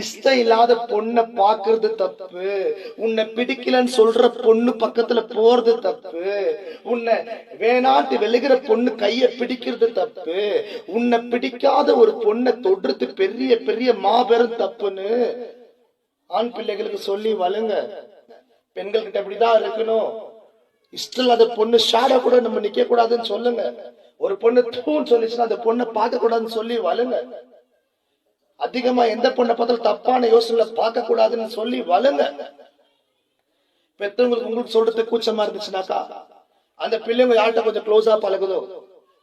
இஷ்டம் இல்லாத பொண்ணை பாக்குறது தப்பு. உன்னை பிடிக்கலன்னு சொல்ற பொண்ணு பக்கத்துல போறது தப்பு. உன்னை வேணாட்டு வெளுகிற பொண்ணு கைய பிடிக்கிறது தப்பு. உன்னை பிடிக்காத ஒரு பொண்ணை தொடுறது பெரிய பெரிய மாபெரும் தப்புன்னு ஆண் பிள்ளைகளுக்கு சொல்லி வளங்க. பெண்கள் கிட்ட அப்படிதான் இருக்கணும். இஷ்டம் இல்லாத பொண்ணு ஷாடா கூட நம்ம நிக்க கூடாதுன்னு சொல்லுங்க. ஒரு பொண்ணு தூன்னு சொல்லிச்சுன்னா அந்த பொண்ணை பார்க்க கூடாதுன்னு சொல்லி வளங்க. அதிகமா எந்த பொண்ணை பார்த்தாலும் தப்பான யோசனை பார்க்க கூடாதுன்னு சொல்லி வளங்க. பெற்றவங்களுக்கு உங்களுக்கு சொல்றது கூச்சமா இருந்துச்சுனாக்கா அந்த பிள்ளைங்க யார்கிட்ட கொஞ்சம் க்ளோஸா பழகுதோ,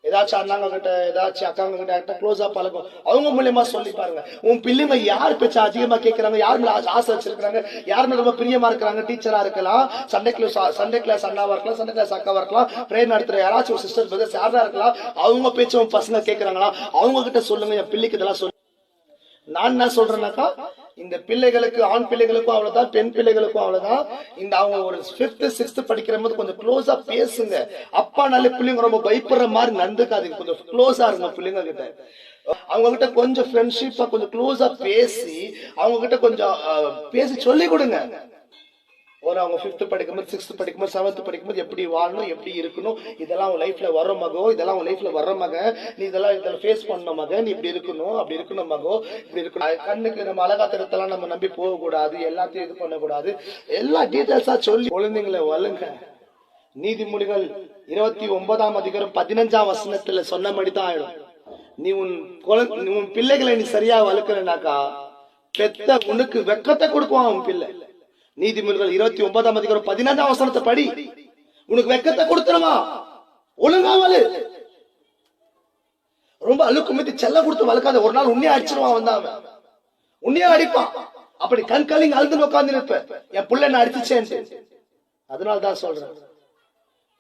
ஏதாச்சும் அண்ணாங்க கிட்ட ஏதாச்சும் அக்காங்க கிட்ட க்ளோஸா பழகும், அவங்க மூலியமா சொல்லி பாருங்க. உன் பிள்ளைங்க யார் பேச்ச அதிகமா கேட்கறாங்க, யார் மேல ஆசை வச்சிருக்காங்க, யார் மேல ரொம்ப பிரியமா இருக்கிறாங்க. டீச்சரா இருக்கலாம், சண்டே கிளாஸ் அண்ணாவா இருக்கலாம், சண்டே கிளாஸ் அக்காவா இருக்கலாம், பிரேயர் நடத்துற யாராச்சும் ஒரு சிஸ்டர் பிரதர்ஸ் யாரா இருக்கலாம். அவங்க பேச்ச உன் பசங்க கேட்கறாங்களா, அவங்க கிட்ட சொல்லுங்க. என் பிள்ளைக்கு இதெல்லாம் சொல்லு. நான் என்ன சொல்றேன்னாக்கா, இந்த பிள்ளைகளுக்கு ஆண் பிள்ளைகளுக்கும் அவ்வளவுதான், பெண் பிள்ளைகளுக்கும் அவ்வளவுதான். இந்த அவங்க ஒரு 5th 6th படிக்கிற போது கொஞ்சம் க்ளோஸா பேசுங்க. அப்பா நல்ல பிள்ளைங்க ரொம்ப பயப்படுற மாதிரி நடந்துக்காதீங்க. கொஞ்சம் க்ளோஸா இருங்க பிள்ளைங்க கிட்ட. அவங்க கிட்ட கொஞ்சம் ஃப்ரெண்ட்ஷிப்பா கொஞ்சம் க்ளோஸா பேசி அவங்க கிட்ட கொஞ்சம் பேசி சொல்லி கொடுங்க. ஒரு அவங்க 5th படிக்கும்போது 6th படிக்கும்போது 7th படிக்கும்போது எப்படி வாழணும், எப்படி இருக்கணும், இதெல்லாம் உன் லைஃப்ல வர்ற மகோ, இதெல்லாம் உன் லைஃப்ல வர்ற மக, நீ இதெல்லாம் ஃபேஸ் பண்ண மக, நீ இப்படி இருக்கணும், அப்படி இருக்கணும் மகோ, இப்படி இருக்கணும். கண்ணுக்கு நம்ம அழகா தரத்தெல்லாம் நம்ம நம்பி போக கூடாது, எல்லாத்தையும் இது பண்ணக்கூடாது. எல்லா டீட்டெயில்ஸா சொல்லி குழந்தைங்களை வளங்க. நீதிமொழிகள் 29ஆம் அதிகாரம் 15ஆம் வசனத்துல சொன்னபடிதான் ஆயிடும். நீ உன் பிள்ளைகளை நீ சரியா வளர்க்கலனாக்கா பெத்த உனக்கு வெக்கத்தை கொடுக்குவான் உன் பிள்ளை. நீதிமொழிகள் 29ஆம் அதிகாரம் 15ஆம் வசனத்தை படி. உனக்கு வெக்கத்தை கொடுத்துருமா, ஒழுங்காவலு. ரொம்ப அழுக்கு மீதி செல்ல கொடுத்து வளர்க்காத. ஒரு நாள் உன்னையே அடிச்சிருவான், வந்தான் உன்னையே அடிப்பான். அப்படி கண் கலிங்க அழுது உட்காந்து நிற்ப, என் புள்ள என்ன அடிச்சுச்சேன். அதனால்தான் சொல்றேன்.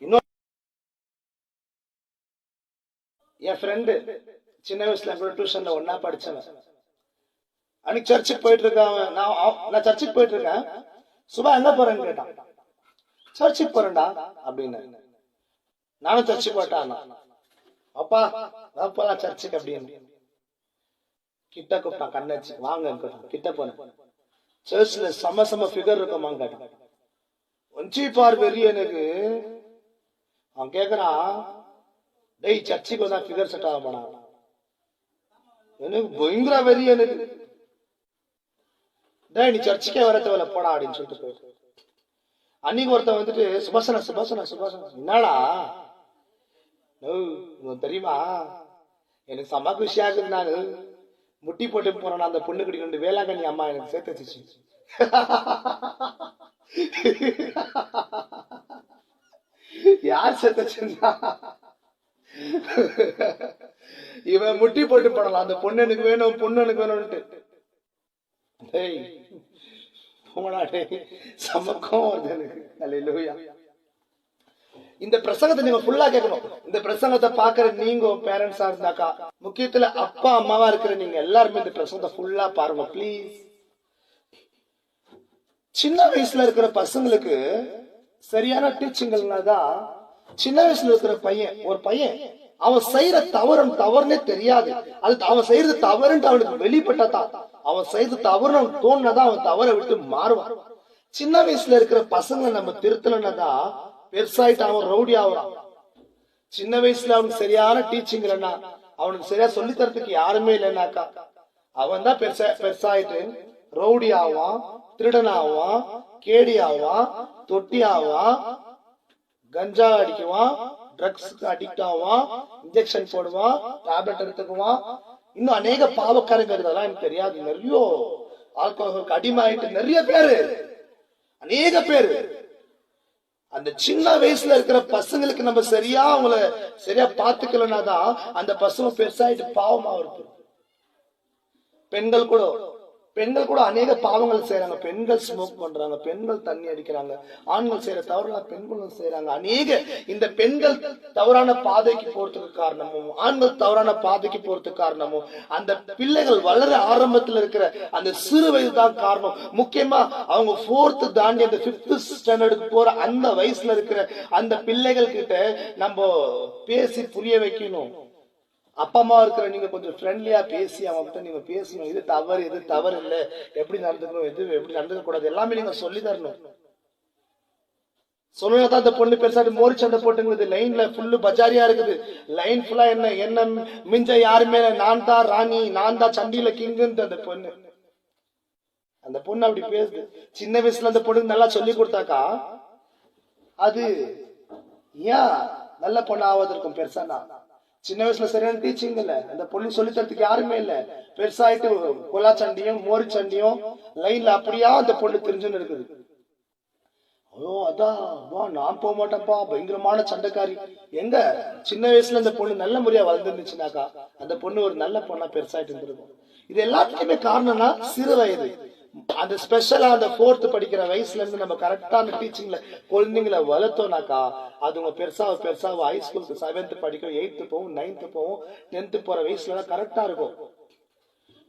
இன்னொரு என் ஃப்ரெண்டு சின்ன வயசுல கூட டியூஷன்ல ஒன்னா படிச்சவன். அன்னைக்கு சர்ச்சுக்கு போயிட்டு இருக்கான். நான் சர்ச்சுக்கு போயிட்டு இருக்கேன். சுபா எங்க போறேன்னு கேட்டான். சர்ச்சுக்கு போறேன்டா அப்படின்னு. நானும் சர்ச்சுக்கு போயிட்டான். அப்பா போலாம் சர்ச்சுக்கு அப்படின்னு கிட்ட கூப்பிட்டான். கண்ணாச்சு வாங்க கிட்ட போனேன். சர்ச்ல சம ஃபிகர் இருக்குமா கேட்டான். ஒஞ்சி பார் வெறி எனக்கு. அவன் கேக்குறான், டேய் சர்ச்சுக்கு வந்தா ஃபிகர் செட் ஆக போனா. எனக்கு பயங்கர வெறி எனக்கு. டேய் நீ சர்ச்சுக்கே வர தேவையில்ல போடா அப்படின்னு சொல்லிட்டு போயிட்டு. அன்னைக்கு ஒருத்தன் வந்துட்டு சுபாசனா என்னடா தெரியுமா, எனக்கு செம்ம விஷயம் ஆகுது. நானு முட்டி போட்டு போறேன், அந்த பொண்ணு கிட்ட வேளாங்கண்ணி அம்மா எனக்கு சேர்த்து வச்சிச்சு. யார் சேர்த்து வச்சிருந்தா? இவன் முட்டி போட்டு போடலாம், அந்த பொண்ணு எனக்கு வேணும், பொண்ணு எனக்கு வேணும்ட்டு. இந்த பிரசங்கத்தை நீங்க ஃபுல்லா கேட்கணும். இந்த பிரசங்கத்தை பாக்குற நீங்க பேரண்ட்ஸா இருந்தாக்கா, முக்கியத்துல அப்பா அம்மாவா இருக்கிற நீங்க எல்லாருமே இந்த பிரசங்கத்தை ஃபுல்லா பாருங்க பிளீஸ். சின்ன வயசுல இருக்கிற பசங்களுக்கு சரியான டீச்சிங்கள்னாதான், சின்ன வயசுல இருக்கிற ஒரு பையன் அவன் செய்யற தவறுனே தெரியாது. அது அவன் செய்யறது தவறுன்ட்டு அவனுக்கு வெளிப்பட்டதான், அவன் செய்யறது தவறுன்னு தோணுனதான் அவன் தவறை விட்டு மாறுவான். சின்ன வயசுல இருக்கிற பசங்களை நம்ம திருத்தலன்னதான் பெருசாயிட்டு அவன் ரவுடி ஆகுறான். சின்ன வயசுல அவனுக்கு சரியான டீச்சிங் இல்லைன்னா, அவனுக்கு சரியா சொல்லி தரத்துக்கு யாருமே இல்லைன்னாக்கா, அவன் தான் பெருசாயிட்டு ரவுடி ஆவான், திருடன் ஆவான், கேடி ஆவான், தொட்டி ஆவான், கஞ்சா அடிக்குவான், ட்ரக்ஸ்க்கு அடிக்ட் ஆவான், இன்ஜெக்ஷன் போடுவான், டேப்லெட் எடுத்துக்குவான். இன்னும் அநேக பாவக்காரங்க இதெல்லாம் எனக்கு தெரியாது. நிறைய ஆல்கஹாலுக்கு அடிமாயிட்டு நிறைய பேரு, அநேக பேரு. அந்த சின்ன வயசுல இருக்கிற பசங்களுக்கு நம்ம சரியா அவங்கள சரியா பாத்துக்கலனாதான் அந்த பசங்க பெருசாயிட்டு பாவமா இருக்கு. பெண்கள் கூட அநேக பாவங்கள் செய்யறாங்க. பெண்கள் ஸ்மோக் பண்றாங்க, பெண்கள் தண்ணி அடிக்கிறாங்க, ஆண்கள் செய்யற தவறுலாம் பெண்களும் செய்யறாங்க. அநேக இந்த பெண்கள் தவறான பாதைக்கு போறதுக்கு காரணமும், ஆண்கள் தவறான பாதைக்கு போறதுக்கு காரணமும் அந்த பிள்ளைகள் வளர ஆரம்பத்துல இருக்கிற அந்த சிறு வயது தான் காரணம். முக்கியமா அவங்க 4th தாண்டி அந்த 5th ஸ்டாண்டர்டுக்கு போற அந்த வயசுல இருக்கிற அந்த பிள்ளைகள் கிட்ட நம்ம பேசி புரிய வைக்கணும். அப்பா அம்மா இருக்கிற நீங்க கொஞ்சம் ஃப்ரெண்ட்லியா பேசி அவங்ககிட்ட நீங்க பேசணும். இது தவறு, இது தவறு இல்ல, எப்படி நடந்துக்கணும், எது எப்படி நடந்துக்க கூடாது, எல்லாமே நீங்க சொல்லி தரணும். சொன்னதான் அந்த பொண்ணு பெருசாட்டு மோரி சண்டை போட்டுங்குது. லைன்ல ஃபுல்லு பஜாரியா இருக்குது. லைன் ஃபுல்லா என்ன மிஞ்ச யாருமே, நான் தான் ராணி, நான் தான் சண்டியில கிங்குன்னு அந்த பொண்ணு. அந்த பொண்ணு அப்படி பேசுது. சின்ன வயசுல அந்த பொண்ணுக்கு நல்லா சொல்லி கொடுத்தாக்கா அது ஏன் நல்ல பொண்ணு ஆவதற்கும் பெருசானா. சின்ன வயசுல சரியான டீச்சிங் இல்ல, அந்த பொண்ணு சொல்லி தரத்துக்கு யாருமே இல்ல. பெருசாயிட்டு கொலா சண்டியும் மோரி சண்டியும் லைன்ல அப்படியா அந்த பொண்ணு தெரிஞ்சுன்னு இருக்குது. ஐயோ அதான் வா, நான் போக மாட்டேன்ப்பா, பயங்கரமான சண்டைக்காரி. எங்க சின்ன வயசுல அந்த பொண்ணு நல்ல முறையா வளர்ந்துருந்துச்சுனாக்கா அந்த பொண்ணு ஒரு நல்ல பொண்ணா பெருசாயிட்டு இருந்திருக்கும். இது எல்லாத்துக்குமே காரணம்னா சிறு வயது. அந்த ஸ்பெஷலா அந்த 4th படிக்கிற வயசுல இருந்து நம்ம கரெக்டான டீச்சிங்ல குழந்தைங்களை வளர்த்தோம்னாக்கா அதுங்க பெருசாக ஹைஸ்கூலுக்கு 7th படிக்கும், 8th போகும், 9th போகும், 10th போற வயசுல கரெக்டா இருக்கும்.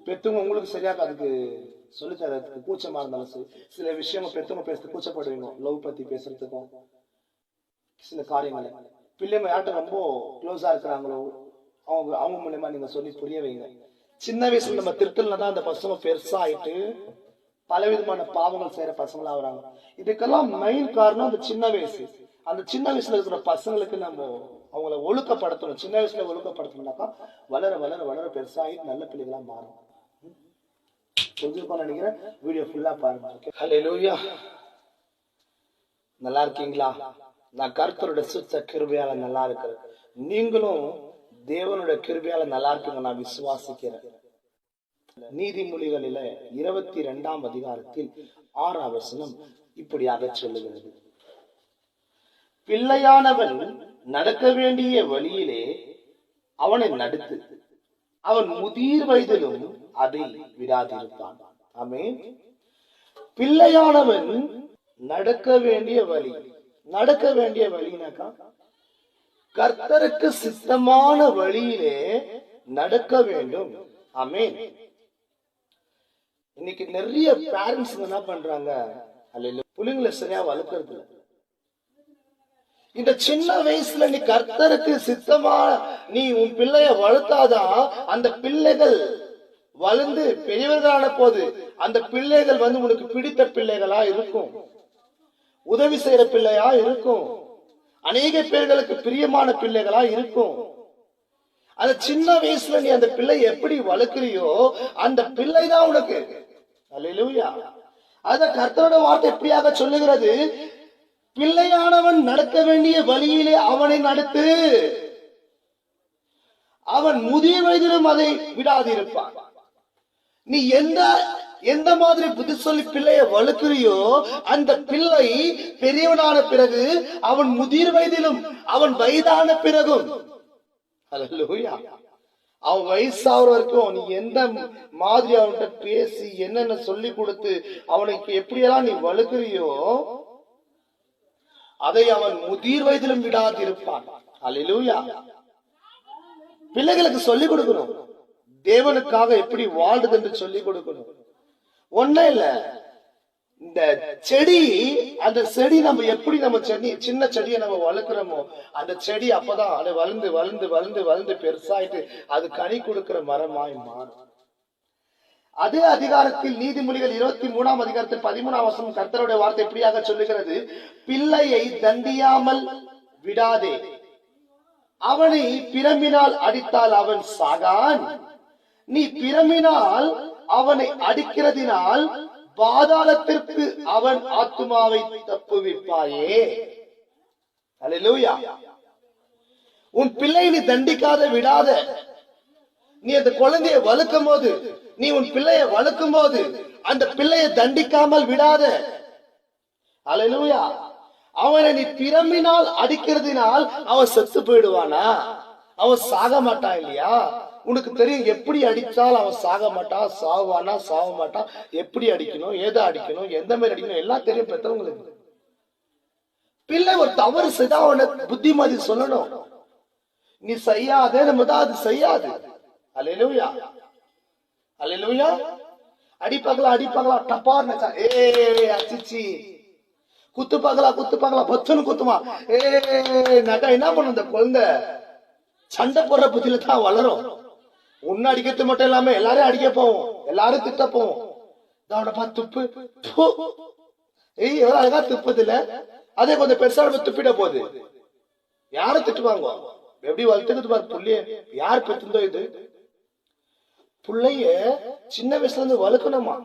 பெத்தவங்க உங்களுக்கு சரியா அதுக்கு சொல்லி தரதுக்கு கூச்சமா இருந்தாலும் சரி, சில விஷயங்கள் பெத்தவங்க பேசுறதுக்கு கூச்சப்படுவீங்க. லவ் பத்தி பேசுறதுக்கும் சில காரியங்களை பிள்ளைங்க யார்கிட்ட ரொம்ப க்ளோஸா இருக்கிறாங்களோ அவங்க மூலமா நீங்க சொல்லி புரிய வைங்க. சின்ன வயசுல நம்ம திருத்தல்தான் அந்த பசங்க பெருசா ஆயிட்டு பலவிதமான பாவங்கள் செய்யற பசங்களா ஆகுறாங்க. இதுக்கெல்லாம் மெயின் காரணம் அந்த சின்ன வயசு. அந்த சின்ன வயசுல இருக்கிற பசங்களுக்கு நம்ம அவங்கள ஒழுக்கப்படுத்தணும். சின்ன வயசுல ஒழுக்கப்படுத்தணும்னாக்கா வளர வளர வளர பெருசாகி நல்ல பிள்ளைகளா மாறும். புரிஞ்சுக்கோன்னு நினைக்கிறேன். வீடியோ ஃபுல்லா பாருங்க. ஹல்லேலூயா. நல்லா இருக்கீங்களா? நான் கர்த்தருடைய சுத்த கிருபையால நல்லா இருக்கிறேன். நீங்களும் தேவனுடைய கிருபையால நல்லா இருக்குங்க நான் விசுவாசிக்கிறேன். நீதிமொழிகளில 22ஆம் அதிகாரத்தில் 6ஆம் வசனம் இப்படியாக சொல்லுகிறது. பிள்ளையானவன் நடக்க வேண்டிய வழியிலே அவனை நடத்து, அவன் முதிர் வயதிலும் அதை விடாதிருப்பான். ஆமென். பிள்ளையானவன் நடக்க வேண்டிய வழி, நடக்க வேண்டிய வழினாக்கா கர்த்தருக்கு சித்தமான வழியிலே நடக்க வேண்டும். ஆமென். இன்னைக்கு நிறைய பேரண்ட்ஸ் என்ன பண்றாங்க, பிள்ளைங்களை சரியா வளர்க்கறது இல்லை. இந்த சின்ன வயசுல நீ கர்த்தருக்கு சித்தமா நீ உன் பிள்ளைய வளர்த்தாதான் அந்த பிள்ளைகள் வளர்ந்து பெரியவர்களான போது அந்த பிள்ளைகள் உனக்கு பிடித்த பிள்ளைகளா இருக்கும், உதவி செய்யற பிள்ளையா இருக்கும், அநேக பேர்களுக்கு பிரியமான பிள்ளைகளா இருக்கும். அந்த சின்ன வயசுல நீ அந்த பிள்ளை எப்படி வளர்க்கிறியோ அந்த பிள்ளை தான் உனக்கு. அல்லேலூயா. அத கர்த்தரோட வார்த்தை எப்படியாக சொல்லுகிறது, பிள்ளையானவன் நடக்க வேண்டிய வழியிலே அவனை நடத்து, அவன் முதிய வயதிலும் அதை விடாதிருப்பான். நீ எந்த மாதிரி புத்தி சொல்லி பிள்ளைய வளர்க்கிறியோ அந்த பிள்ளை பெரியவனான பிறகு அவன் முதிர் வயதிலும் அவன் வயதான பிறகும், அல்லேலூயா, அவன் வயசாகிற வரைக்கும் நீ எந்த மாதிரி அவன்கிட்ட பேசி என்னென்ன சொல்லி கொடுத்து அவனுக்கு எப்படியெல்லாம் நீ வளர்க்கிறியோ அதை அவன் முதிர் வயதிலும் விடாதிருப்பான். அல்லேலூயா. பிள்ளைகளுக்கு சொல்லிக் கொடுக்கணும், தேவனுக்காக எப்படி வாழ்றது என்று சொல்லிக் கொடுக்கணும். ஒன்னும் இல்ல, இந்த செடி, அந்த செடி நம்ம எப்படி நம்ம சின்ன செடியை நம்ம வளர்க்கிறோமோ அந்த செடி அப்பதான் அது வளர்ந்து வளர்ந்து வளர்ந்து வளர்ந்து பெருசாயிட்டு அது கனி கொடுக்கிற மரமாய் மாறும். அதே அதிகாரத்தில் நீதிமொழிகள் 23ஆம் அதிகாரத்தில் 13ஆம் வசனம் கர்த்தருடைய வார்த்தை எப்படியாக சொல்லுகிறது, பிள்ளையை தண்டியாமல் விடாதே, அவனை பிரம்பினால் அடித்தால் அவன் சாகான், நீ பிரம்பினால் அவனை அடிக்கிறதினால் பாதாளத்திற்கு அவன் ஆத்துமாவை தப்புவிப்பாயே. அல்லேலூயா. உன் பிள்ளை நீ தண்டிக்காத விடாத. நீ அந்த குழந்தையை வளர்க்கும் போது, நீ உன் பிள்ளையை வளர்க்கும் போது அந்த பிள்ளையை தண்டிக்காமல் விடாத. அல்லேலூயா. அவனை நீ பிரம்பினால் அடிக்கிறதினால் அவன் செத்து போயிடுவானா? அவன் சாக மாட்டான் இல்லையா? உனக்கு தெரியும் எப்படி அடித்தால் அவன் சாக மாட்டான், சாவானா சாக மாட்டான், எப்படி அடிக்கணும், எதை அடிக்கணும், எந்த மாதிரி அடிக்கணும் எல்லாம் தெரியும் பெற்றவங்களுக்கு. பிள்ளை ஒரு தவறு செய்தா அவனை புத்திமதி சொல்லணும். நீ செய்யாதே நம்ம தான் அது செய்யாது. அல்லேலூயா. அல்லேலூயா. அடிப்பாங்களா டப்பார் அச்சிச்சி குத்துப்பாங்களா பத்துன்னு குத்துமா. நட்டா என்ன பண்ணும் இந்த குழந்தை? சண்டை போடுற புத்தியில தான் வளரும். உன்ன அடிக்கிறது மட்டும் இல்லாம எல்லாரும் அடிக்க போவோம், எல்லாரும் திட்ட போவோம். அவனப்பா துப்பு, எவ்வளவு அழகா துப்புது இல்ல, அதே கொஞ்சம் பெருசா துப்பிட போகுது. யாரும் திட்டுவாங்க. எப்படி வளர்த்துக்கிட்டு பாரு புள்ளைய, யார் பெற்றுந்தோ இது. புள்ளைய சின்ன வயசுல இருந்து வளர்க்கணுமா.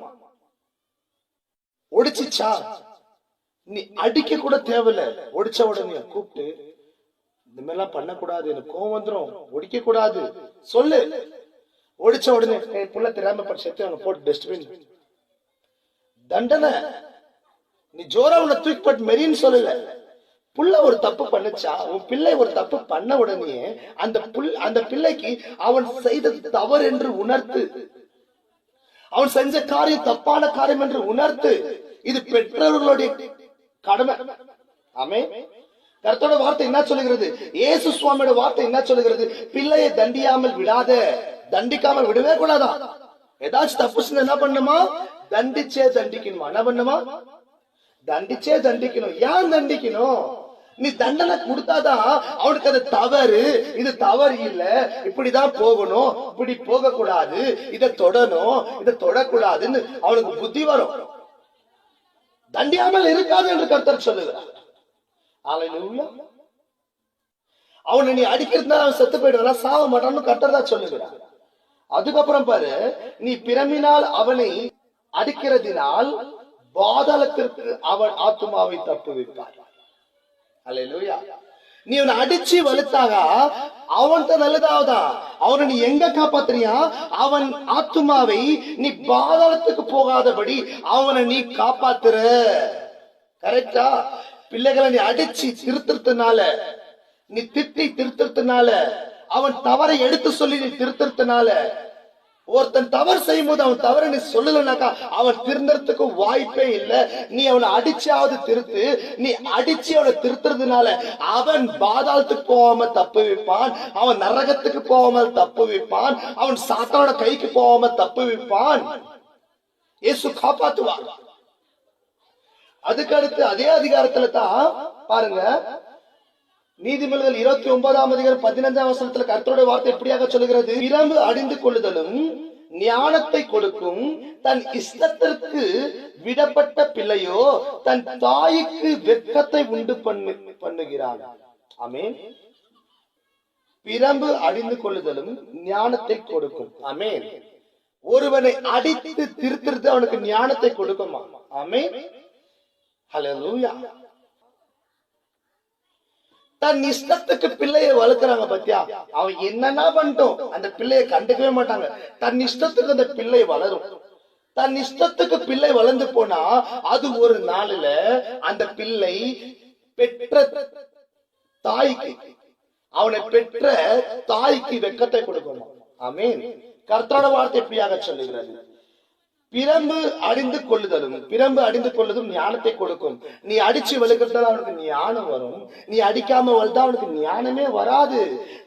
ஒடிச்சிச்சா நீ அடிக்க கூட தேவையில்ல, ஒடிச்ச உடனே கூப்பிட்டு இந்த மாதிரி எல்லாம் பண்ணக்கூடாது, எனக்கு கோவம் வந்துடும், ஒடிக்க கூடாது சொல்லு. ஒடிச்ச உடனே புள்ள தெரியாம செத்து அவங்க போட்டு டஸ்ட்பின் தண்டனை. நீ ஜோரா உன்னை தூக்கி போட்டு மெரின்னு சொல்லல. புள்ள ஒரு தப்பு பண்ணுச்சா, உன் பிள்ளை ஒரு தப்பு பண்ண உடனே அந்த பிள்ளைக்கு அவன் செய்தது தவறு என்று உணர்த்து, அவன் செஞ்ச காரியம் தப்பான காரியம் என்று உணர்த்து. இது பெற்றோர்களுடைய கடமை. ஆமென். கர்த்தரோட வார்த்தை என்ன சொல்லுகிறது, இயேசு சுவாமியோட வார்த்தை என்ன சொல்லுகிறது, பிள்ளையை தண்டியாமல் விடாத, தண்டிக்காமல் விடவே கூடாதா. ஏதாச்சும் தப்பு செஞ்சு என்ன பண்ணுமா, தண்டிச்சே தண்டிக்கணுமா. என்ன பண்ணுமா, தண்டிச்சே தண்டிக்கணும். ஏன் தண்டிக்கணும், நீ தண்டனை கொடுத்தாதான் அவனுக்கு அது தவறு, இது தவறு இல்ல, இப்படிதான் போகணும், இப்படி போக கூடாது, இதை தொடணும், இதை தொடக்கூடாதுன்னு அவனுக்கு புத்தி வரும். தண்டியாமல் இருக்காது என்று கர்த்தர் சொல்லுகிறார். அல்லேலூயா. அவனை நீ அடிக்கிறதுனால அவன் செத்து போயிடுவான், சாவ மாட்டான்னு கர்த்தர் தான் சொல்லுகிறார். அதுக்கப்புறம் பாரு, நீ பிரமினால் அவனை அடிக்கிறதினால் பாதாளத்திற்கு அவன் ஆத்துமாவை தப்புவிப்பார். அல்லேலூயா. நீ அவனை அடிச்சு வலுத்தாக அவன் தான் நல்லதாவதா, அவனை நீ எங்க காப்பாத்துறியா, அவன் ஆத்துமாவை நீ பாதாளத்துக்கு போகாதபடி அவனை நீ காப்பாத்துற. கரெக்டா. பிள்ளைகளை நீ அடிச்சு திருத்துறதுனால, நீ திட்டி திருத்துறதுனால, அவன் தவறை எடுத்து சொல்லி நீ திருத்துறதுனால, ஒருத்தன் தவறு செய்யும் போது அவன் தவறு நீ சொல்லலனாக்கா அவன் திருந்தறதுக்கு வாய்ப்பே இல்லை. நீ அவனை அடிச்சாவது திருத்து. நீ அடிச்சு அவனை திருத்துறதுனால அவன் பாதாளத்துக்கு போகாம தப்பு வைப்பான், அவன் நரகத்துக்கு போகாமல் தப்பு வைப்பான், அவன் சாத்தானோட கைக்கு போகாம தப்பு வைப்பான். இயேசு காப்பாத்துவார். அதுக்கு அடுத்து அதே அதிகாரத்துல தான் பாருங்க, நீதிமொழிகள் 29ஆம் அதிகாரம் 15ஆம் வசனத்துல கர்த்தருடைய வார்த்தை எப்படியாக சொல்லுகிறது, பிரம்பு அடிந்து கொள்ளுதலும் ஞானத்தை கொடுக்கும், தன் இஷ்டத்திற்கு விடப்பட்ட பிள்ளையோ தன் தாய்க்கு வெட்கத்தை உண்டு பண்ணுகிறான். ஆமென். பிரம்பு அடிந்து கொள்ளுதலும் ஞானத்தை கொடுக்கும். ஆமென். ஒருவனை அடித்து திருத்துறது அவனுக்கு ஞானத்தை கொடுக்குமா. ஆமென். ஹல்லேலூயா. தன் இஷ்டத்துக்கு பிள்ளைய வளர்க்கிறாங்க பத்தியா, அவன் என்னன்னா பண்ணிட்டோம் அந்த பிள்ளைய கண்டுக்கவே மாட்டாங்க. தன் இஷ்டத்துக்கு அந்த பிள்ளை வளரும். தன் இஷ்டத்துக்கு பிள்ளை வளர்ந்து போனா அது ஒரு நாளில அந்த பிள்ளை பெற்ற தாய்க்கு, அவனை பெற்ற தாய்க்கு வெட்கத்தை கொடுக்கணும். ஆமென். கர்த்தரோட வார்த்தை எப்படியாக சொல்லுகிறது, பிரம்பு அடிந்து கொள்ளுதலும், பிரம்பு அடிந்து கொள்ளுதும் ஞானத்தை கொடுக்கும். நீ அடிச்சு வளர்க்கறதால அவனுக்கு ஞானம் வரும், நீ அடிக்காம வளர்த்தா அவனுக்கு ஞானமே வராது.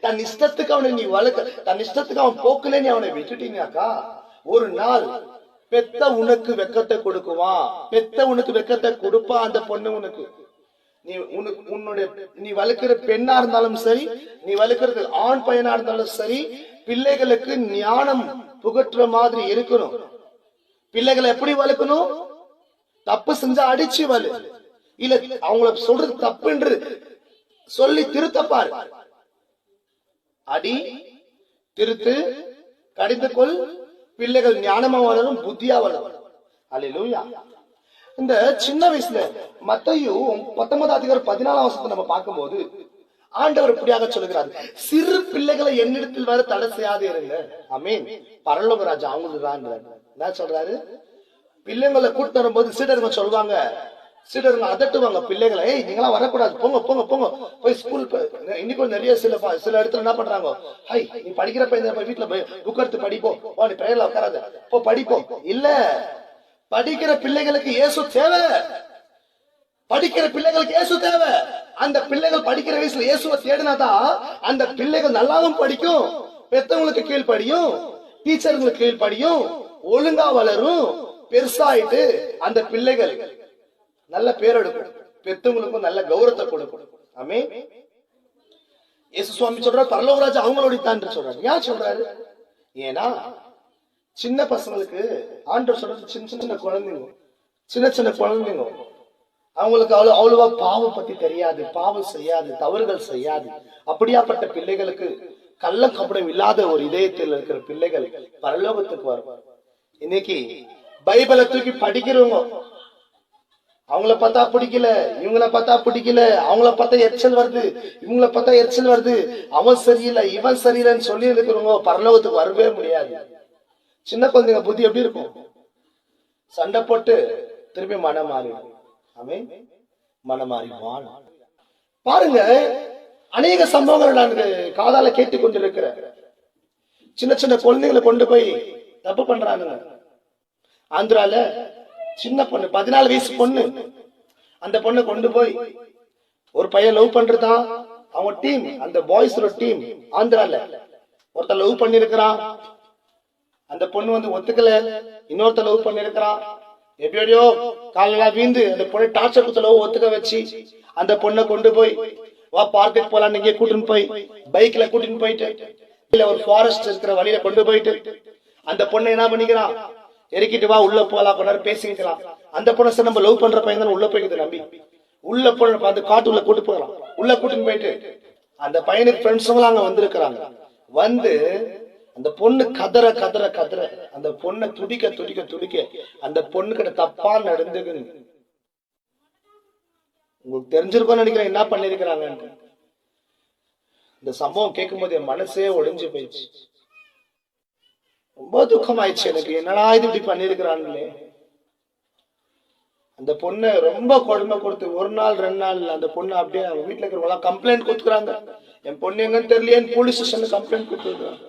தன் இஷ்டத்துக்கு அவனை நீ வளர்க்க, தன் இஷ்டத்துக்கு அவன் போக்குல நீ அவனை விட்டுட்டீங்கக்கா, ஒரு நாள் பெத்த உனக்கு வெக்கத்தை கொடுக்குவா. பெத்த உனக்கு வெக்கத்தை கொடுப்பா அந்த பொண்ணு உனக்கு. நீ உன்னுடைய நீ வளர்க்கிற பெண்ணா இருந்தாலும் சரி, நீ வளர்க்கறது ஆண் பையனா இருந்தாலும் சரி, பிள்ளைகளுக்கு ஞானம் புகற்ற மாதிரி இருக்கணும். பிள்ளைகளை எப்படி வளர்க்கணும், தப்பு செஞ்சா அடிச்சு வலு, இல்ல அவங்கள சொல்றது தப்பு என்று சொல்லி திருத்தப்பாரு. அடி, திருத்து, கடிந்து கொள், பிள்ளைகள் ஞானமா வளரும், புத்தியா வளரும். அல்லேலூயா. இந்த சின்ன வயசுல மத்தேயு 19ஆம் அதிகாரம் 14ஆம் வசனத்தை நம்ம பார்க்கும்போது ஆண்டவர் இப்படியாக சொல்லுகிறார், சிறு பிள்ளைகளை என்னிடத்தில் வர தடை செய்யாது இருங்க. ஆமென். பரலோக ராஜா அவங்களுக்கு தான் என்ன சொல்றாரு, பிள்ளைங்களை கூட்டு வரும்போது சீடருங்க சொல்லுவாங்க, சீடருங்க அதட்டுவாங்க பிள்ளைகளை, நீங்களாம் வரக்கூடாது, போங்க போங்க போங்க போய் ஸ்கூல். இன்னைக்கு நிறைய சில இடத்துல என்ன பண்றாங்க, ஹை நீ படிக்கிற பையன் வீட்டுல போய் புக் எடுத்து படிப்போம், நீ பிரேயர்ல உட்காராத போ படிப்போம். இல்ல, படிக்கிற பிள்ளைகளுக்கு இயேசு தேவை, படிக்கிற பிள்ளைகளுக்கு இயேசு தேவை. அந்த பிள்ளைகள் படிக்கிற வயசுல இயேசுவை தேடினாதான் அந்த பிள்ளைகள் நல்லாவும் படிக்கும், பெத்தவங்களுக்கு கீழ்படியும், டீச்சர்களுக்கு கீழ்படியும், ஒழுங்கா வளரும், பெருசாயிட்டு அந்த பிள்ளைகள் நல்ல பேர் எடுக்கும், பெத்தவங்களுக்கும் நல்ல கௌரவத்தை கொடுக்கும். ஆமென். இயேசு சுவாமி சொல்றாரு பரலோக ராஜ்யம் அவங்களோட சொல்றாரு. ஏன் சொல்றாரு? ஏன்னா சின்ன பசங்களுக்கு ஆண்டவர் சொல்றது சின்ன சின்ன குழந்தைங்க, சின்ன சின்ன குழந்தைங்க, அவங்களுக்கு அவ்வளவா பாவம் பத்தி தெரியாது, பாவம் செய்யாது, தவறுகள் செய்யாது. அப்படியாப்பட்ட பிள்ளைகளுக்கு கள்ள கபடம் இல்லாத ஒரு இதயத்தில் இருக்கிற பிள்ளைகள் பரலோகத்துக்கு வரும். இன்னைக்கு பைபிளை தூக்கி படிக்கிறவங்க அவங்கள பார்த்தா பிடிக்கல, இவங்கள பார்த்தா பிடிக்கல, அவங்கள பார்த்தா எரிச்சல் வருது, இவங்கள பார்த்தா எரிச்சல் வருது, அவன் சரியில்லை இவன் சரியில்லைன்னு சொல்லி இருக்கிறவங்க பரலோகத்துக்கு வரவே முடியாது. சின்ன குழந்தைங்க புத்தி எப்படி இருக்கும்? சண்டை போட்டு திருப்பி மனம் மாறிடும். அவன் மனம் மாறிடுவான். பாருங்க, அநேக சம்பவங்கள் நான் காதால கேட்டுக்கொண்டிருக்கிற சின்ன சின்ன குழந்தைங்களை கொண்டு போய் தப்பு பண்றாங்க. ஆந்திரால சின்ன பொண்ணு 14 வயசு பொண்ணு, அந்த பொண்ணை கொண்டு போய் ஒரு பையன் லவ் பண்றதான் அவங்க டீம், அந்த பாய்ஸோட டீம் ஆந்திரால ஒருத்த லவ் பண்ணிருக்கிறான். அந்த பொண்ணு வந்து ஒத்துக்கல, இன்னொருத்த லவ் பண்ணிருக்கிறான். எப்படியோ காலெல்லாம் வீந்து அந்த பொண்ணை டார்ச்சர் குத்தலவோ ஒத்துக்க வச்சு அந்த பொண்ணை கொண்டு போய் வா பார்க்குக்கு போலாம் நீங்க கூட்டின்னு போய் பைக்ல கூட்டின்னு போயிட்டு இல்ல ஒரு ஃபாரஸ்ட் இருக்கிற வழியில கொண்டு போயிட்டு அந்த பொண்ணை என்ன பண்ணிக்கிறான், இறக்கிட்டு வா உள்ள போலாம், கொஞ்ச நேரம் பேசிக்கலாம். அந்த பொண்ணை சார் நம்ம லவ் பண்ற பையன் தானே உள்ள போய்க்குது நம்பி உள்ள போன அந்த காட்டு உள்ள கூட்டு போகலாம். உள்ள கூட்டின்னு போயிட்டு அந்த பையனுக்கு ஃப்ரெண்ட்ஸுங்களும் அங்க வந்திருக்கிறாங்க. வந்து அந்த பொண்ணு கதற கதற கதற அந்த பொண்ணை துடிக்க துடிக்க துடிக்க அந்த பொண்ணு கிட்ட தப்பா நடந்துக்கு உங்களுக்கு தெரிஞ்சிருக்கோம்னு நினைக்கிறேன் என்ன பண்ணிருக்கிறாங்க. இந்த சம்பவம் கேட்கும் போது என் மனசே ஒடிஞ்சு போயிடுச்சு. ரொம்ப துக்கம் ஆயிடுச்சு எனக்கு, என்னடா இது இப்படி பண்ணிருக்கிறாங்களே. அந்த பொண்ணு ரொம்ப கொடுமை கொடுத்து ஒரு நாள் 2 நாள் அந்த பொண்ணு அப்படியே அவங்க வீட்டுல இருக்கிறவங்க எல்லாம் கம்ப்ளைண்ட் கொடுத்துக்கிறாங்க. என் பொண்ணு எங்கன்னு தெரியலையேன்னு போலீஸ் ஸ்டேஷன்ல கம்ப்ளைண்ட் கொடுத்துருக்காங்க.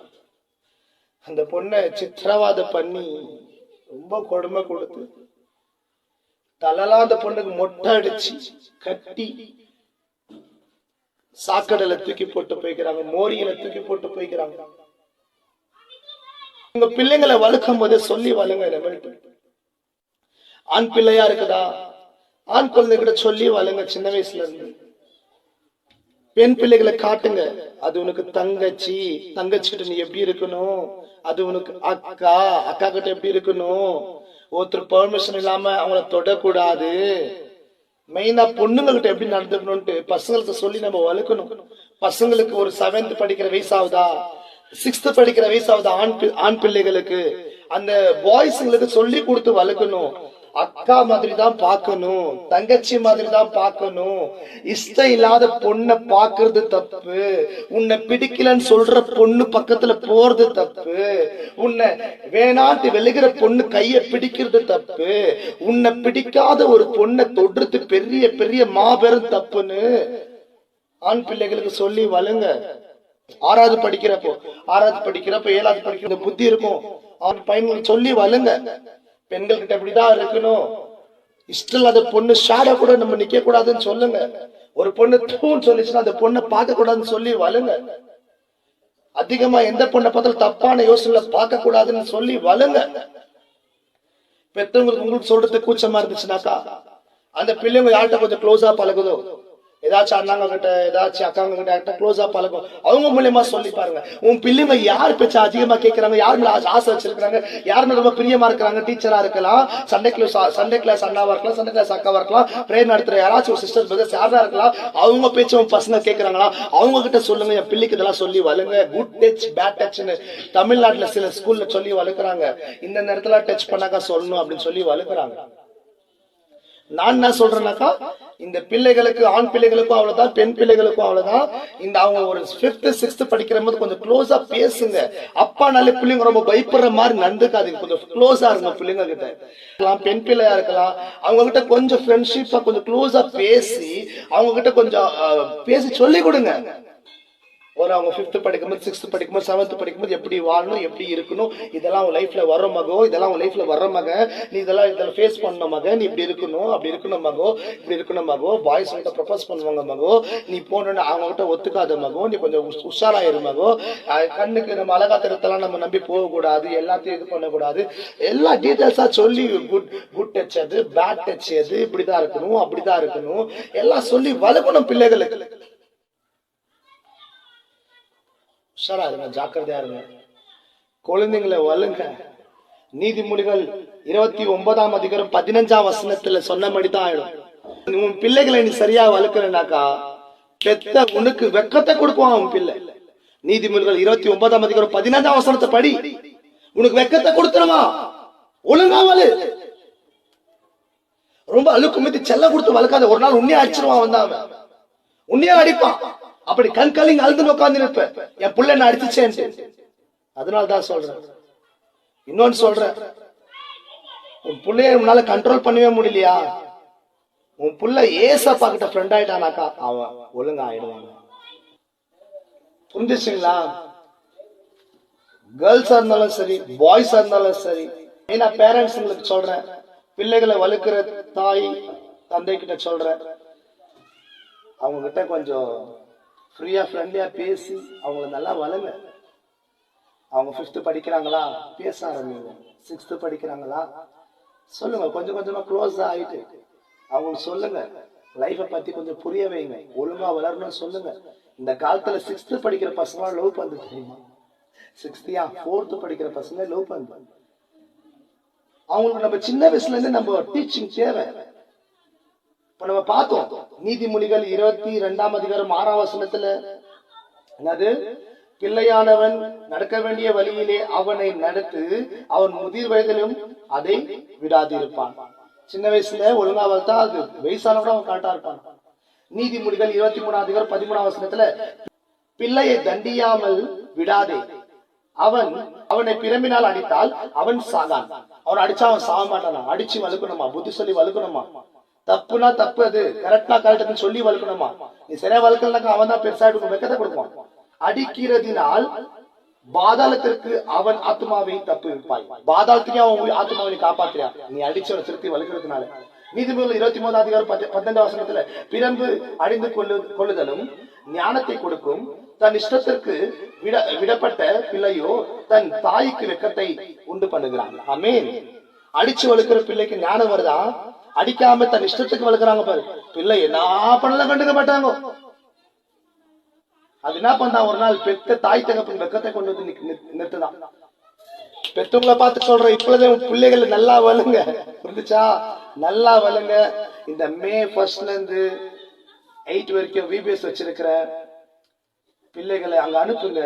அந்த பொண்ணை சித்திரவாதம் பண்ணி ரொம்ப கொடுமை கொடுத்து தலைலாம் அந்த பொண்ணுக்கு மொட்டை அடிச்சு கட்டி சாக்கடையில தூக்கி போட்டு போய்க்கிறாங்க, மோரியில தூக்கி போட்டு போய்க்கிறாங்க. உங்க பிள்ளைங்களை வளர்க்கும் போதே சொல்லி வளங்க. ஆண் பிள்ளையா இருக்குதா, ஆண் குழந்தைகிட்ட சொல்லி வளங்க சின்ன வயசுல இருந்து. பெண் பிள்ளைகளை காட்டுங்க, அது உனக்கு தங்கச்சி, தங்கச்சிக்கிட்ட நீ எப்படி இருக்கணும், அது உனக்கு அக்கா, அக்கா கிட்ட எப்படி இருக்கணும், ஒருத்தர் பெர்மிஷன் இல்லாம அவங்கள தொடக்கூடாது, மெயினா பொண்ணுங்க கிட்ட எப்படி நடந்துக்கணும்ட்டு பசங்களுக்கு சொல்லி நம்ம வளர்க்கணும். பசங்களுக்கு ஒரு 7th படிக்கிற வயசாகுதா, 6th படிக்கிற வயசாகுதா ஆண் பிள்ளைகளுக்கு அந்த பாய்ஸுங்களுக்கு சொல்லி கொடுத்து வளர்க்கணும். அக்கா மாதிரி தான் பார்க்கணும், தங்கச்சி மாதிரி தான் பார்க்கணும். இஷ்டம் இல்லாத பொண்ணை பாக்குறது தப்பு, உன்னை பிடிக்கலன்னு சொல்ற பொண்ணு பக்கத்துல போறது தப்பு, உன்னை வேணாட்டு விலகிற பொண்ணு கைய பிடிக்கிறது தப்பு, உன்னை பிடிக்காத ஒரு பொண்ணை தொடுறது பெரிய பெரிய மாபெரும் தப்புன்னு ஆண் பிள்ளைகளுக்கு சொல்லி வளங்க. 6வது படிக்கிறப்போ 7வது படிக்கிற புத்தி இருக்கும். ஆண் பையன்களுக்கு சொல்லி வளங்க. பெண்கள் கிட்ட இப்படிதான் இருக்கணும், இஷ்டம் இல்லாத பொண்ணு ஷாட கூட நம்ம நிக்க கூடாதுன்னு சொல்லுங்க. ஒரு பொண்ணு தூன்னு சொல்லிச்சுன்னா அந்த பொண்ணை பார்க்க கூடாதுன்னு சொல்லி வளங்க. அதிகமா எந்த பொண்ணை பார்த்தாலும் தப்பான யோசனை பார்க்க கூடாதுன்னு சொல்லி வளங்க. பெற்றவங்களுக்கு உங்களுக்கு சொல்றது கூச்சமா இருந்துச்சுனாக்கா அந்த பிள்ளைங்க யார்கிட்ட கொஞ்சம் க்ளோஸா பழகுதோ, ஏதாச்சும் அண்ணாங்க கிட்ட ஏதாச்சும் அக்காங்க கிட்ட க்ளோஸா பழகும், அவங்க மூலியமா சொல்லி பாருங்க. உன் பிள்ளைங்க யார் பேச்ச அதிகமா கேட்கறாங்க, யார் மேல ஆசை வச்சிருக்காங்க, யார் மேல ரொம்ப பிரியமா இருக்கிறாங்க, டீச்சரா இருக்கலாம், சண்டே கிளாஸ் அண்ணாவா இருக்கலாம், சண்டே கிளாஸ் அக்காவா இருக்கலாம், பிரேயர் நடத்துற யாராச்சும் சிஸ்டர் பிரதர்ஸ் யாரா இருக்கலாம், அவங்க பேச்ச உன் பசங்க கேட்கறாங்களா அவங்க கிட்ட சொல்லுங்க. என் பிள்ளைக்கு இதெல்லாம் சொல்லி வளங்க. குட் டச் பேட் டச்னு தமிழ்நாட்டுல சில ஸ்கூல்ல சொல்லி வளர்க்குறாங்க. இந்த நேரத்துல டச் பண்ணாக்கா சொல்லணும் அப்படின்னு சொல்லி வளர்க்குறாங்க. நான் என்ன சொல்றேன்னாக்கா, இந்த பிள்ளைகளுக்கு ஆண் பிள்ளைகளுக்கும் அவ்வளவுதான், பெண் பிள்ளைகளுக்கும் அவ்வளவுதான். இந்த அவங்க ஒரு 5th 6th படிக்கிற போது கொஞ்சம் க்ளோஸா பேசுங்க. அப்பா நல்ல பிள்ளைங்க ரொம்ப பயப்படுற மாதிரி நடந்துக்காதீங்க, கொஞ்சம் க்ளோஸா இருங்க பிள்ளைங்க கிட்ட. பெண் பிள்ளையா இருக்கலாம், அவங்க கிட்ட கொஞ்சம் ஃப்ரெண்ட்ஷிப்பா கொஞ்சம் க்ளோஸா பேசி அவங்க கிட்ட கொஞ்சம் பேசி சொல்லி கொடுங்க. ஒரு அவங்க 5th படிக்கும்போது 6th படிக்கும்போது 7th படிக்கும்போது எப்படி வாழணும், எப்படி இருக்கணும், இதெல்லாம் உன் லைஃப்ல வர மகோ, இதெல்லாம் உன் லைஃப்ல வர மக, நீ இதெல்லாம் ஃபேஸ் பண்ண மக, நீ இப்படி இருக்கணும், அப்படி இருக்கணும் மகோ, இப்படி இருக்கணும் மகோ, பாய்ஸ் கிட்ட ப்ரப்போஸ் பண்ணுவாங்க மகோ, நீ போன அவங்க கிட்ட ஒத்துக்காத மகோ, நீ கொஞ்சம் உஷாராயிரு மகோ, கண்ணுக்கு நம்ம அழகா தரத்தெல்லாம் நம்ம நம்பி போக கூடாது, எல்லாத்தையும் இது பண்ணக்கூடாது, எல்லா டீட்டெயில்ஸா சொல்லி குட் டச் அது, பேட் டச் அது, இப்படிதான் இருக்கணும், அப்படிதான் இருக்கணும், எல்லாம் சொல்லி வளர்க்கணும் பிள்ளைகளுக்கு. உஷாரா இருங்க, ஜாக்கிரதையா இருங்க. குழந்தைங்களை வலுங்க. நீதிமொழிகள் 29ஆம் அதிகாரம் 15ஆம் வசனத்துல சொன்னபடிதான் ஆயிடும். உன் பிள்ளைகளை நீ சரியா வளர்க்கலனாக்கா பெத்த உனக்கு வெக்கத்தை கொடுக்குவான் உன் பிள்ளை. நீதிமொழிகள் 29ஆம் அதிகாரம் 15ஆம் வசனத்தை படி. உனக்கு வெக்கத்தை கொடுத்துருமா, ஒழுங்கா வலு. ரொம்ப அழுக்கு மீதி செல்ல கொடுத்து வளர்க்காத. ஒரு நாள் உன்னையே அடிச்சிருவான், வந்தாங்க உன்னையே அடிப்பான். அப்படி கண் கலிங்க அழுதுன்னு உட்கார்ந்து இருப்ப, என் பிள்ளை நான் அடிச்சுச்சேன்ட்டு. அதனால்தான் சொல்றேன். இன்னொன்னு சொல்றேன், உன் பிள்ளைய உன்னால கண்ட்ரோல் பண்ணவே முடியலையா, உன் புள்ள ஏசப்பா கிட்ட ஃப்ரெண்ட் ஆயிட்டானாக்கா அவன் ஒழுங்கா ஆயிடுவாங்க. புரிஞ்சுச்சுங்களா? கேர்ள்ஸா இருந்தாலும் சரி, பாய்ஸா இருந்தாலும் சரி, ஏன்னா பேரண்ட்ஸ்ங்களுக்கு சொல்றேன், பிள்ளைகளை வளர்க்கிற தாய் தந்தை கிட்ட சொல்றேன், அவங்க கிட்ட கொஞ்சம் ஃப்ரீயா ஃப்ரெண்ட்லியா பேசி அவங்கள நல்லா வளங்க. அவங்க 5th படிக்கிறாங்களா, பேச ஆரம்பிங்க. 6th படிக்கிறாங்களா, சொல்லுங்க. கொஞ்சம் கொஞ்சமா க்ளோஸ் ஆயிட்டு அவங்களுக்கு சொல்லுங்க, லைஃபை பத்தி கொஞ்சம் புரிய வைங்க, ஒழுங்கா வளரணும்னு சொல்லுங்க. இந்த காலத்துல 6th படிக்கிற பசங்க லவ் பண்ணு தெரியுமா? 6th 4th படிக்கிற பசங்க லவ் பண்ணு. அவங்களுக்கு நம்ம சின்ன வயசுல இருந்து நம்ம டீச்சிங் தேவை. இப்ப நம்ம பார்த்தோம் நீதிமொழிகள் 22ஆம் அதிகாரம் 6ஆம் வசனத்துல என்னது, பிள்ளையானவன் நடக்க வேண்டிய வழியிலே அவனை நடத்து, அவன் முதிர் வயதிலும் அதை விடாதிருப்பான். சின்ன வயசுல ஒழுங்கா வளர்த்தா அது வயசானவட அவன் கரெக்டா இருப்பான். நீதிமொழிகள் 23ஆம் அதிகாரம் 13ஆம் வசனத்துல பிள்ளையை தண்டியாமல் விடாதே, அவனை பிரம்பினால் அடித்தால் அவன் சாகான். அவன் அடிச்சா அவன் சாக மாட்டானா. அடிச்சு வளர்க்கணுமா, புத்தி சொல்லி வளர்க்கணுமா. தப்புனா தப்பு, அது கரெக்டா கரெக்ட்னு சொல்லி வளர்க்கணுமா. நீ சரியா வளர்க்கலனாக்கா அவன் தான் பெருசாயிட்டு வெக்கத்தை கொடுப்பான். அடிக்கிறதினால் பாதாளத்திற்கு அவன் ஆத்மாவை தப்பு வைப்பாய். பாதாளத்துக்கே அவன் ஆத்மாவை காப்பாற்றியா நீ அடிச்சவனை திருத்தி வளர்க்கறதுனால. நீதிமொழிகள் 23ஆம் அதிகாரம் 15ஆம் வசனத்துல பிரம்பு அடிந்து கொள்ளுதலும் ஞானத்தை கொடுக்கும், தன் இஷ்டத்திற்கு விடப்பட்ட பிள்ளையோ தன் தாய்க்கு வெக்கத்தை உண்டு பண்ணுகிறான். ஆமென். அடிச்சு வளர்க்கிற பிள்ளைக்கு ஞானம் வருதா? அடிக்காம தன் இஷ்டத்துக்கு வளர்க்குறாங்க பாரு, பிள்ளை என்ன பண்ணல கண்டுக்க மாட்டாங்க. அது என்ன பண்ணா, ஒரு நாள் பெத்த தாய் தகப்பின் வெக்கத்தை கொண்டு வந்து நிறுத்துதான். பெத்தவங்களை பார்த்து சொல்றேன், இப்பொழுதே பிள்ளைகளை நல்லா வளருங்க. புரிஞ்சுச்சா? நல்லா வளருங்க. இந்த மே 1 இருந்து 8 வரைக்கும் VBS வச்சிருக்கிற பிள்ளைகளை அங்க அனுப்புங்க.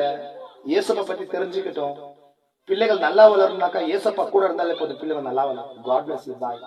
இயேசப்பா பத்தி தெரிஞ்சுக்கிட்டோம். பிள்ளைகள் நல்லா வளரணும்னாக்கா இயேசப்பா கூட இருந்தாலே போதும், பிள்ளைகள் நல்லா வளரும். God bless you. Bye.